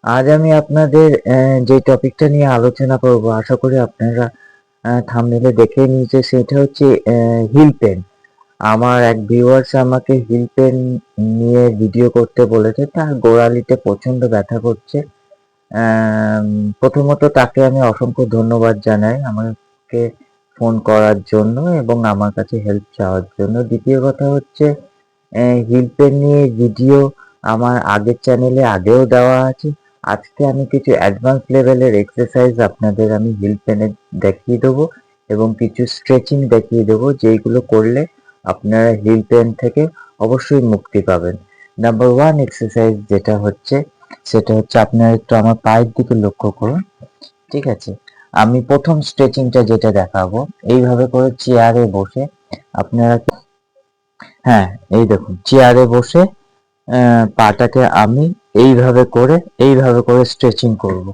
আজ আমি আপনাদের যে টপিকটা নিয়ে আলোচনা করব, আশা করি আপনারা থাম্বনেলে দেখে নিয়েছে, সেটা হচ্ছে হিল পেন। আমার এক ভিউয়ার্স আমাকে হিল পেন নিয়ে ভিডিও করতে বলেছে, তার গোড়ালিতে প্রচন্ড ব্যথা করছে। আম, প্রথমত তাকে আমি অসংখ্য ধন্যবাদ জানাই আমাকে ফোন করার জন্য এবং আমার কাছে হেল্প চাওয়ার জন্য। দ্বিতীয় কথা হচ্ছে, হিল পেন নিয়ে ভিডিও আমার আগের চ্যানেলে আগেও দেওয়া আছে। আজকে আমি কিছু অ্যাডভান্স লেভেলের এক্সারসাইজ আপনাদের আমি হিল পেনে দেখিয়ে দেবো এবং কিছু স্ট্রেচিং দেখিয়ে দেবো, যেইগুলো করলে আপনারা হিল পেন থেকে অবশ্যই মুক্তি পাবেন। নাম্বার ওয়ান এক্সারসাইজ যেটা হচ্ছে, সেটা হচ্ছে আপনারা একটু আমার পায়ের দিকে লক্ষ্য করুন। ঠিক আছে, আমি প্রথম স্ট্রেচিংটা যেটা দেখাবো, এইভাবে করে চেয়ারে বসে আপনারা, হ্যাঁ এই দেখুন চেয়ারে বসে পাটাকে আমি এইভাবে করে স্ট্রেচিং করব।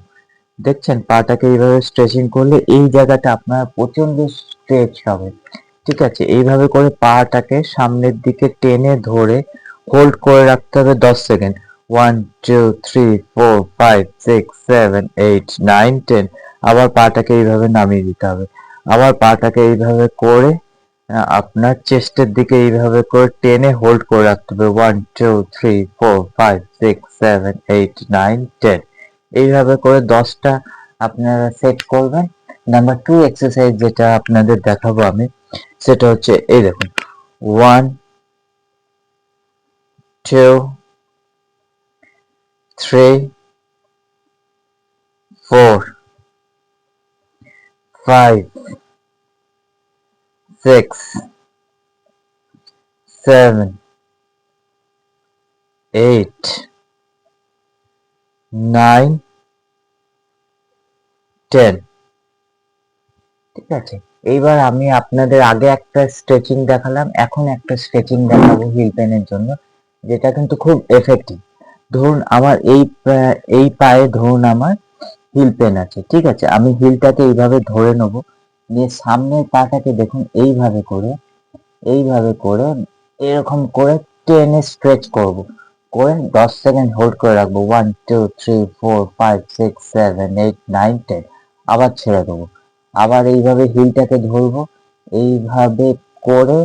দেখছেন পাটাকে এইভাবে স্ট্রেচিং করলে এই জায়গাটা আপনার প্রচন্ড স্ট্রেচ হবে। ঠিক আছে, এইভাবে করে পাটাকে সামনের দিকে টেনে ধরে হোল্ড করে রাখতে হবে 10 সেকেন্ড। 1 2 3 4 5 6 7 8 9 10। আবার পাটাকে এইভাবে নামিয়ে দিতে হবে। আবার পাটাকে এইভাবে করে আপনার চেস্টের দিকে এইভাবে করে টেনে হোল্ড করে রাখতে হবে। 1 2 3 4 5 6 7 8 9 10। এইভাবে করে 10টা আপনারা সেট করবেন। নাম্বার টু এক্সারসাইজ যেটা আপনাদের দেখাবো আমি, সেটা হচ্ছে এই দেখুন, 1 2 3 4 5 6 7 8 9 10। ঠিক আছে, এইবার আমি আপনাদের আগে একটা স্ট্রেচিং দেখালাম, এখন একটা স্ট্রেচিং দেখাবো হিল পেনের জন্য, যেটা কিন্তু খুব এফেক্টিভ। ধরুন আমার এই পায়ে ধরুন আমার হিল পেন আছে। ঠিক আছে, আমি হিলটাকে এইভাবে ধরে নেবো, নিয়ে সামনের পাটাকে দেখুন এইভাবে করে এরকম করে টেনে স্ট্রেচ করব, করে 10 সেকেন্ড হোল্ড করে রাখবো। 1 2 3 4 5 6 7 8 9 10। আবার ছেড়ে দেবো, আবার এইভাবে হিলটাকে ধরবো, এইভাবে করে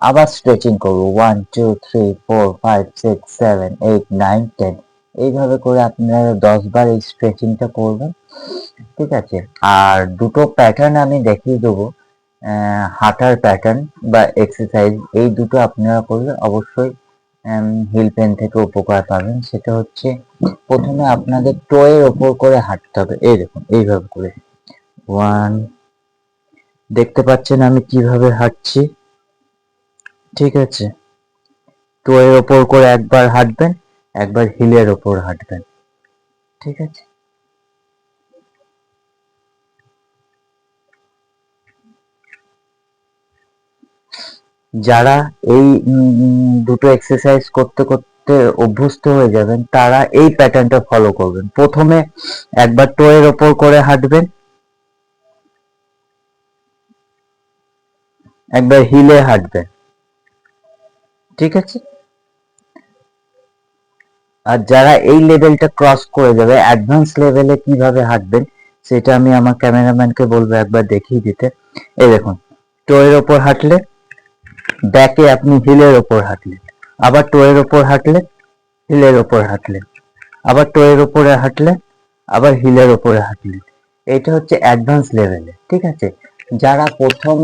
আবার স্ট্রেচিং করবো। 1 2 3 4 5 6 7 8 9 10। এইভাবে করে আপনারা 10 বার এই স্ট্রেচিংটা করবেন। ঠিক আছে, আর দুটো প্যাটার্ন আমি দেখিয়ে দেবো, হাঁটার প্যাটার্ন বা এক্সারসাইজ। এই দুটো আপনারা করলে অবশ্যই হিল পেন থেকে উপকার পাবেন। সেটা হচ্ছে, প্রথমে আপনাদের টোয়ের ওপর করে হাঁটতে হবে। এই দেখুন এইভাবে করে ওয়ান, দেখতে পাচ্ছেন আমি কিভাবে হাঁটছি। ঠিক আছে, টোয়ের ওপর করে একবার হাঁটবেন, একবার হিলের ওপর হাঁটবেন। ঠিক আছে, যারা এই দুটো এক্সারসাইজ করতে করতে অভ্যস্ত হয়ে যাবেন, তারা এই প্যাটার্নটা ফলো করবেন। প্রথমে একবার টোয়ের ওপর করে হাঁটবেন, একবার হিলে হাঁটবেন। ঠিক আছে, আর যারা এই লেভেলটা ক্রস করে যাবে, অ্যাডভান্স লেভেলে কিভাবে হাঁটবেন, সেটা আমি আমার ক্যামেরাম্যানকে বলবো একবার দেখিয়ে দিতে। এই দেখুন, টোয়ের ওপর হাঁটলে, ব্যাকে আপনি হিলের ওপর হাঁটলেন, আবার টোয়ের ওপর হাঁটলেন, হিলের ওপর হাঁটলেন, আবার টোয়ের ওপরে হাঁটলেন, আবার হিলের ওপরে হাঁটলেন। এটা হচ্ছে অ্যাডভান্স লেভেলে। ঠিক আছে, যারা প্রথম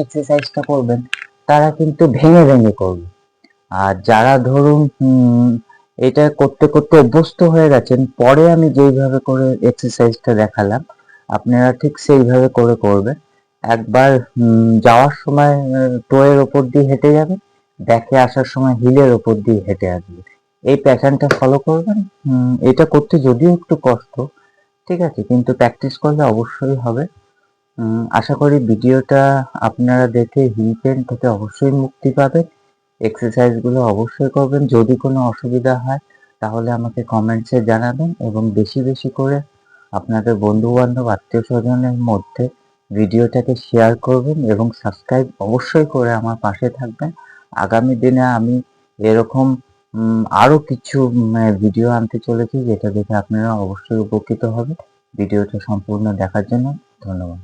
এক্সারসাইজটা করবেন, তারা কিন্তু ভেঙে ভেঙে করবে। আর যারা ধরুন এটা করতে করতে অভ্যস্ত হয়ে গেছেন, পরে আমি যেইভাবে করে এক্সারসাইজটা দেখালাম, আপনারা ঠিক সেইভাবে করে করবেন। একবার যাওয়ার সময় টোয়ের ওপর দিয়ে হেঁটে যাবেন, ব্যাকে আসার সময় হিলের ওপর দিয়ে হেঁটে আসবে। এই প্যাটার্নটা ফলো করবেন। এটা করতে যদিও একটু কষ্ট, ঠিক আছে, কিন্তু প্র্যাকটিস করলে অবশ্যই হবে। আশা করি ভিডিওটা আপনারা দেখে হিল পেন থেকে অবশ্যই মুক্তি পাবেন। এক্সারসাইজ গুলো অবশ্যই করবেন। যদি কোনো অসুবিধা হয়, তাহলে আমাকে কমেন্টসে জানাবেন এবং বেশি বেশি করে আপনাদের বন্ধু বান্ধব আত্মীয় স্বজনের মধ্যে ভিডিওটাকে শেয়ার করবেন এবং সাবস্ক্রাইব অবশ্যই করে আমার পাশে থাকবেন। আগামী দিনে আমি এরকম আরো কিছু ভিডিও আনতে চলেছি, যেটা দেখে আপনারা অবশ্যই উপকৃত হবে। ভিডিওটা সম্পূর্ণ দেখার জন্য ধন্যবাদ।